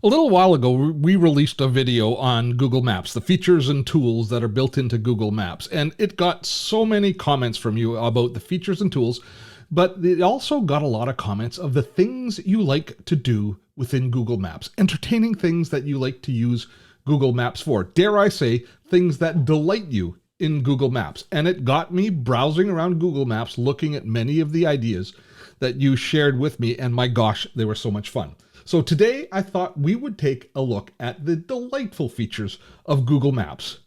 A little while ago, we released a video on Google Maps, the features and tools that are built into Google Maps, and it got so many comments from you about the features and tools, but it also got a lot of comments of the things you like to do within Google Maps, entertaining things that you like to use Google Maps for. Dare I say, things that delight you in Google Maps. And it got me browsing around Google Maps, looking at many of the ideas that you shared with me, and my gosh, they were so much fun. So today I thought we would take a look at the delightful features of Google Maps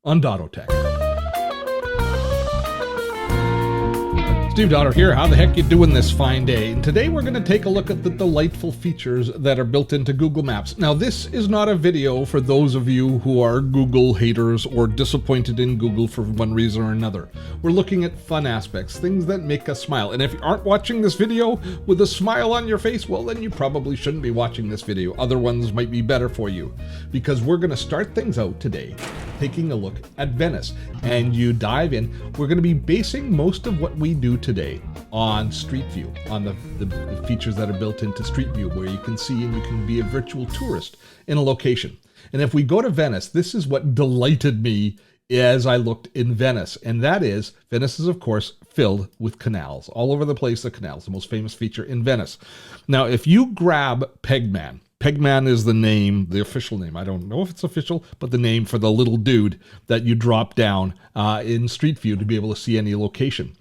on Dottotech. Steve Dotto here. How the heck you doing this fine day? And today we're going to take a look at the delightful features that are built into Google Maps. Now, this is not a video for those of you who are Google haters or disappointed in Google for one reason or another. We're looking at fun aspects, things that make us smile. And if you aren't watching this video with a smile on your face, well, then you probably shouldn't be watching this video. Other ones might be better for you, because we're going to start things out today taking a look at Venice. And you dive in. We're going to be basing most of what we do today on Street View, on the features that are built into Street View, where you can see and you can be a virtual tourist in a location. And if we go to Venice, this is what delighted me as I looked in Venice. And that is, Venice is of course filled with canals. All over the place, the canals, the most famous feature in Venice. Now, if you grab Pegman, Pegman is the name, the official name. I don't know if it's official, but the name for the little dude that you drop down in Street View to be able to see any location.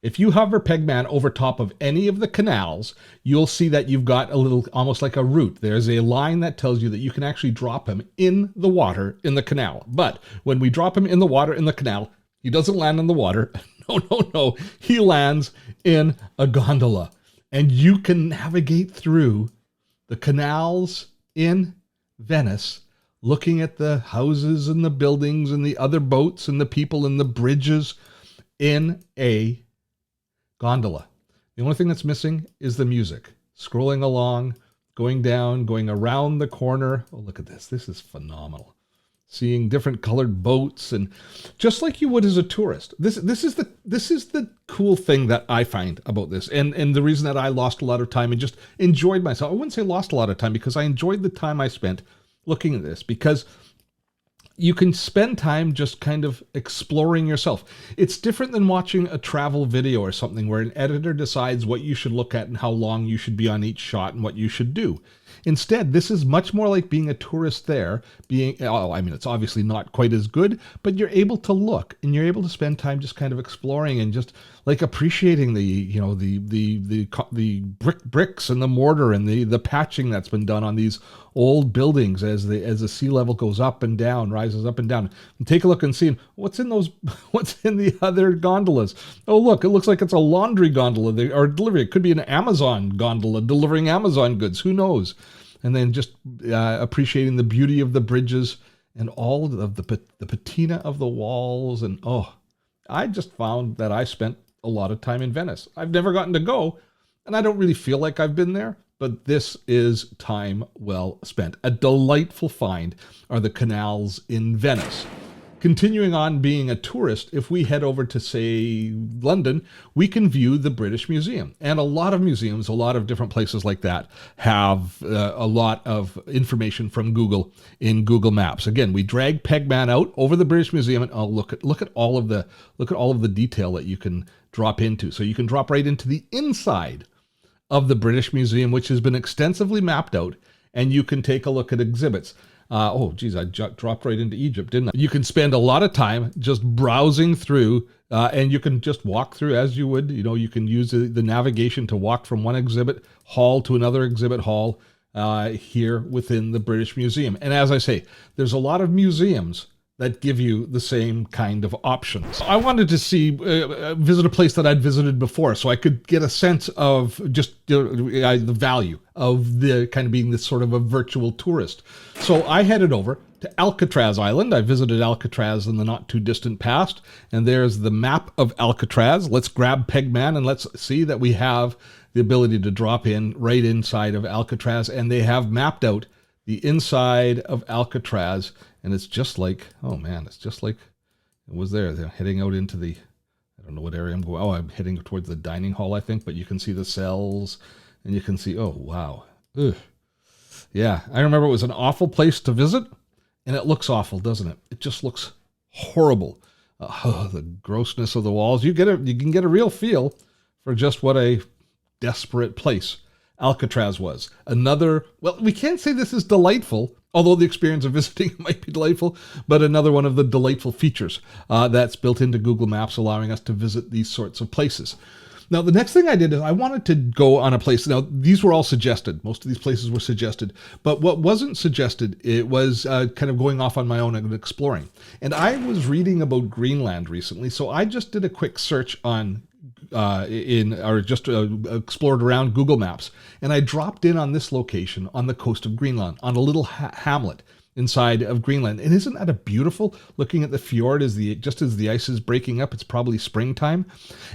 If you hover Pegman over top of any of the canals, you'll see that you've got a little, almost like a route. There's a line that tells you that you can actually drop him in the water in the canal. But when we drop him in the water in the canal, he doesn't land in the water. No. He lands in a gondola. And you can navigate through the canals in Venice, looking at the houses and the buildings and the other boats and the people and the bridges in a gondola. The only thing that's missing is the music. Scrolling along, going down, going around the corner. Oh, look at this. This is phenomenal. Seeing different colored boats, and just like you would as a tourist. This is the cool thing that I find about this, and the reason that I lost a lot of time and just enjoyed myself. I wouldn't say lost a lot of time, because I enjoyed the time I spent looking at this, because you can spend time just kind of exploring yourself. It's different than watching a travel video or something where an editor decides what you should look at and how long you should be on each shot and what you should do. Instead, this is much more like being a tourist there, it's obviously not quite as good, but you're able to look and you're able to spend time just kind of exploring and just like appreciating the bricks and the mortar and the patching that's been done on these old buildings as the sea level goes up and down, rises up and down. And take a look and see what's in the other gondolas. Oh, look, it looks like it's a laundry gondola or delivery. It could be an Amazon gondola delivering Amazon goods. Who knows? And then just appreciating the beauty of the bridges and all of the patina of the walls. And I just found that I spent a lot of time in Venice. I've never gotten to go, and I don't really feel like I've been there, but this is time well spent. A delightful find are the canals in Venice. Continuing on being a tourist, if we head over to, say, London, we can view the British Museum. And a lot of museums, a lot of different places like that have a lot of information from Google in Google Maps. Again, we drag Pegman out over the British Museum, and look at all of the detail that you can drop into. So you can drop right into the inside of the British Museum, which has been extensively mapped out, and you can take a look at exhibits. I dropped right into Egypt, didn't I? You can spend a lot of time just browsing through, and you can just walk through as you would. You can use the navigation to walk from one exhibit hall to another exhibit hall here within the British Museum. And as I say, there's a lot of museums that give you the same kind of options. I wanted to visit a place that I'd visited before, so I could get a sense of just the value of the kind of being this sort of a virtual tourist. So I headed over to Alcatraz Island. I visited Alcatraz in the not too distant past, and there's the map of Alcatraz. Let's grab Pegman and let's see that we have the ability to drop in right inside of Alcatraz, and they have mapped out the inside of Alcatraz. And it's just like, it's just like it was there. They're heading out into I don't know what area I'm going. I'm heading towards the dining hall, I think. But you can see the cells, and you can see, oh, wow. Ugh. Yeah, I remember it was an awful place to visit, and it looks awful, doesn't it? It just looks horrible. The grossness of the walls. You can get a real feel for just what a desperate place Alcatraz was. Another, well, we can't say this is delightful, although the experience of visiting might be delightful, but another one of the delightful features that's built into Google Maps, allowing us to visit these sorts of places. Now, the next thing I did is I wanted to go on a place. Now, these were all suggested. Most of these places were suggested. But what wasn't suggested, it was kind of going off on my own and exploring. And I was reading about Greenland recently, so I just did a quick search on explored around Google Maps, and I dropped in on this location on the coast of Greenland, on a little hamlet inside of Greenland. And isn't that a beautiful, looking at the fjord just as the ice is breaking up, it's probably springtime.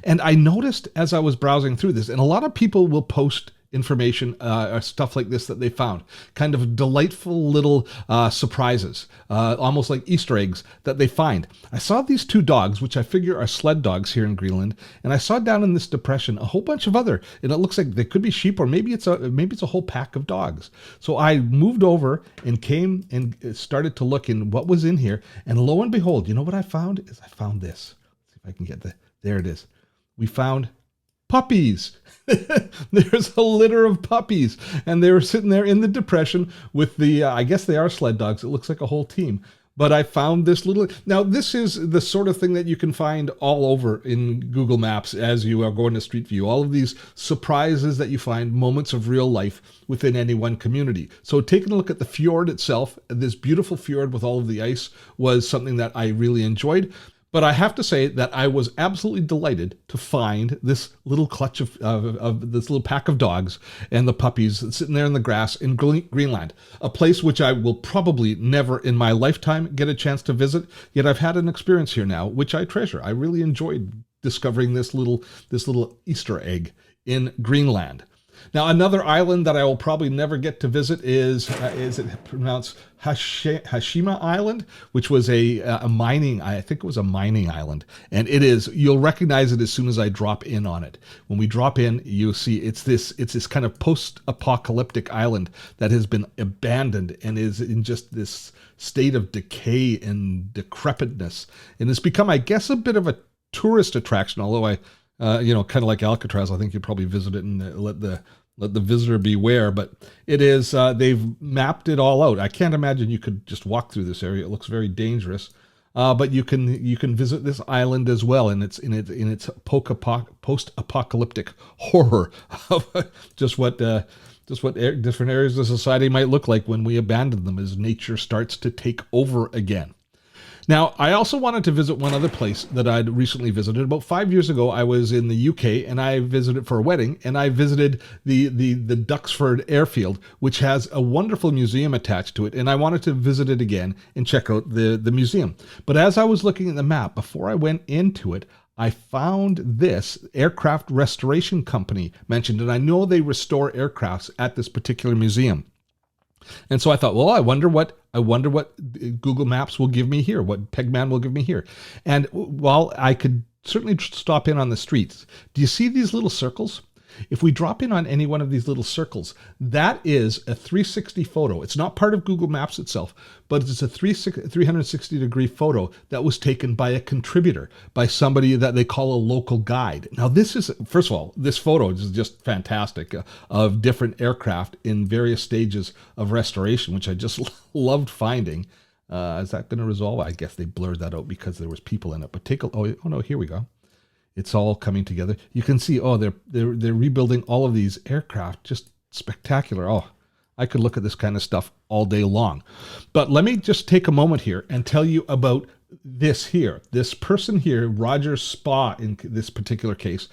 And I noticed as I was browsing through this, and a lot of people will post information or stuff like this that they found, kind of delightful little surprises, almost like Easter eggs that they find. I saw these two dogs, which I figure are sled dogs here in Greenland, and I saw down in this depression a whole bunch of other, and it looks like they could be sheep, or maybe it's a whole pack of dogs. So I moved over and came and started to look in what was in here, and lo and behold, you know what I found? I found this. Let's see if I can get there it is. We found puppies. There's a litter of puppies, and they were sitting there in the depression with the, I guess they are sled dogs. It looks like a whole team. But I found this little, now this is the sort of thing that you can find all over in Google Maps as you are going to Street View. All of these surprises that you find, moments of real life within any one community. So taking a look at the fjord itself, this beautiful fjord with all of the ice, was something that I really enjoyed. But I have to say that I was absolutely delighted to find this little clutch of this little pack of dogs and the puppies sitting there in the grass in Greenland, a place which I will probably never in my lifetime get a chance to visit. Yet I've had an experience here now, which I treasure. I really enjoyed discovering this little Easter egg in Greenland. Now, another island that I will probably never get to visit is it pronounced Hashima Island, which was a mining, I think it was a mining island. And it is, you'll recognize it as soon as I drop in on it. When we drop in, you'll see it's this kind of post-apocalyptic island that has been abandoned and is in just this state of decay and decrepitness. And it's become, I guess, a bit of a tourist attraction, although kind of like Alcatraz, I think you probably visit it and let the visitor beware. But it is, they've mapped it all out. I can't imagine you could just walk through this area. It looks very dangerous. But you can visit this island as well, and it's in its post-apocalyptic horror of just what different areas of society might look like when we abandon them as nature starts to take over again. Now, I also wanted to visit one other place that I'd recently visited. About 5 years ago, I was in the UK, and I visited for a wedding, and I visited the Duxford Airfield, which has a wonderful museum attached to it, and I wanted to visit it again and check out the museum. But as I was looking at the map, before I went into it, I found this aircraft restoration company mentioned, and I know they restore aircrafts at this particular museum. And so I thought, well, I wonder what Google Maps will give me here, what Pegman will give me here. And while I could certainly stop in on the streets, do you see these little circles? If we drop in on any one of these little circles, that is a 360 photo. It's not part of Google Maps itself, but it's a 360-degree photo that was taken by a contributor, by somebody that they call a local guide. Now, this is, first of all, this photo is just fantastic of different aircraft in various stages of restoration, which I just loved finding. Is that going to resolve? I guess they blurred that out because there was people in it. But oh no, here we go. It's all coming together. You can see, they're rebuilding all of these aircraft. Just spectacular. Oh, I could look at this kind of stuff all day long. But let me just take a moment here and tell you about this here. This person here, Roger Spa, in this particular case.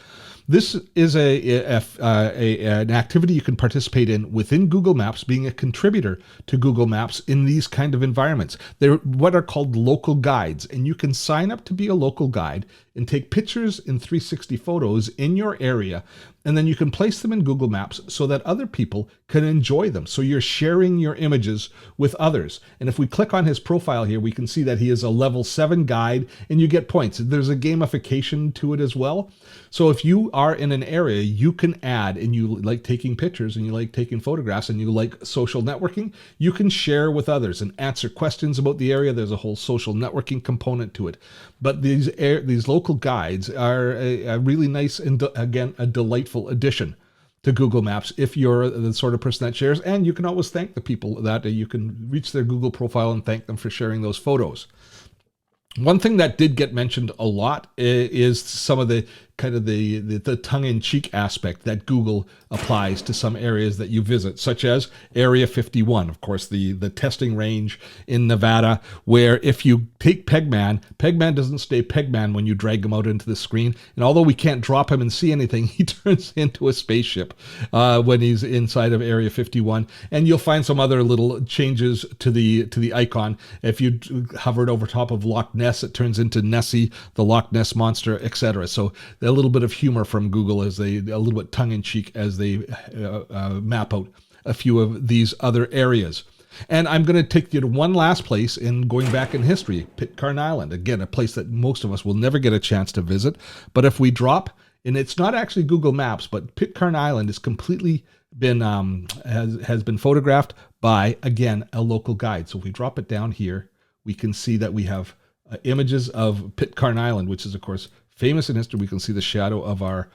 This is an activity you can participate in within Google Maps, being a contributor to Google Maps in these kind of environments. They're what are called local guides, and you can sign up to be a local guide and take pictures in 360 photos in your area and then you can place them in Google Maps so that other people can enjoy them. So you're sharing your images with others. And if we click on his profile here, we can see that he is a level 7 guide, and you get points. There's a gamification to it as well. So if you are in an area you can add, and you like taking pictures and you like taking photographs and you like social networking, you can share with others and answer questions about the area. There's a whole social networking component to it. But these local guides are a really nice and, again, a delightful addition to Google Maps if you're the sort of person that shares. And you can always thank the people that you can reach their Google profile and thank them for sharing those photos. One thing that did get mentioned a lot is some of the kind of the tongue-in-cheek aspect that Google applies to some areas that you visit, such as Area 51, of course, the testing range in Nevada, where if you take Pegman doesn't stay Pegman when you drag him out into the screen. And although we can't drop him and see anything, he turns into a spaceship when he's inside of Area 51. And you'll find some other little changes to the icon. If you hovered over top of Loch Ness, it turns into Nessie, the Loch Ness monster, etc. So a little bit of humor from Google a little bit tongue-in-cheek as they map out a few of these other areas. And I'm going to take you to one last place in going back in history, Pitcairn Island. Again, a place that most of us will never get a chance to visit. But if we drop, and it's not actually Google Maps, but Pitcairn Island has completely been has been photographed by, again, a local guide. So if we drop it down here, we can see that we have images of Pitcairn Island, which is, of course, famous in history. We can see the shadow of our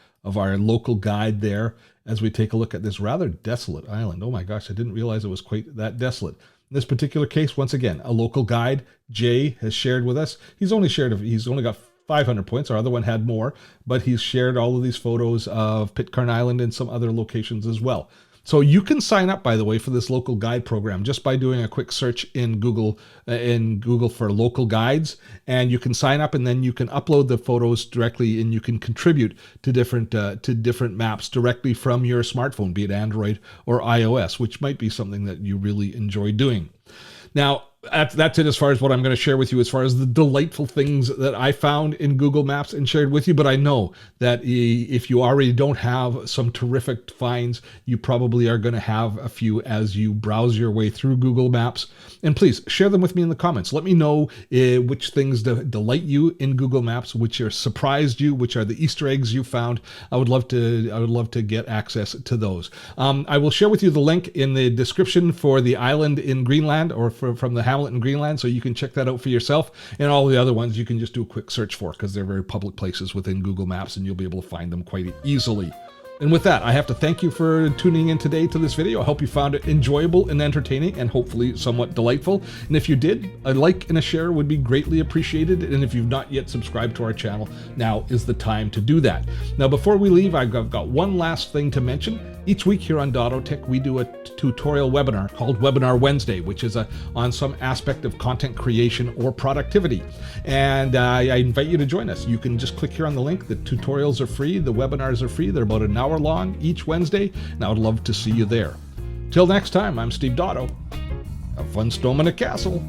local guide there as we take a look at this rather desolate island. Oh my gosh, I didn't realize it was quite that desolate. In this particular case, once again, a local guide, Jay, has shared with us. He's only got 500 points. Our other one had more, but he's shared all of these photos of Pitcairn Island and some other locations as well. So you can sign up, by the way, for this local guide program just by doing a quick search in Google for local guides, and you can sign up, and then you can upload the photos directly, and you can contribute to different maps directly from your smartphone, be it Android or iOS, which might be something that you really enjoy doing. Now, that's it as far as what I'm going to share with you as far as the delightful things that I found in Google Maps and shared with you. But I know that if you already don't have some terrific finds, you probably are going to have a few as you browse your way through Google Maps. And please share them with me in the comments. Let me know which things delight you in Google Maps, which are surprised you, which are the Easter eggs you found. I would love to get access to those. I will share with you the link in the description for the island in Greenland, or from the hamlet in Greenland, so you can check that out for yourself. And all the other ones you can just do a quick search for, because they're very public places within Google Maps, and you'll be able to find them quite easily. And with that, I have to thank you for tuning in today to this video. I hope you found it enjoyable and entertaining, and hopefully somewhat delightful. And if you did, a like and a share would be greatly appreciated. And if you've not yet subscribed to our channel, now is the time to do that. Now, before we leave, I've got one last thing to mention. Each week here on Dottotech, we do a tutorial webinar called Webinar Wednesday, which is on some aspect of content creation or productivity. And I invite you to join us. You can just click here on the link. The tutorials are free. The webinars are free. They're about an hour long each Wednesday, and I would love to see you there. Till next time, I'm Steve Dotto. Have fun storming a castle.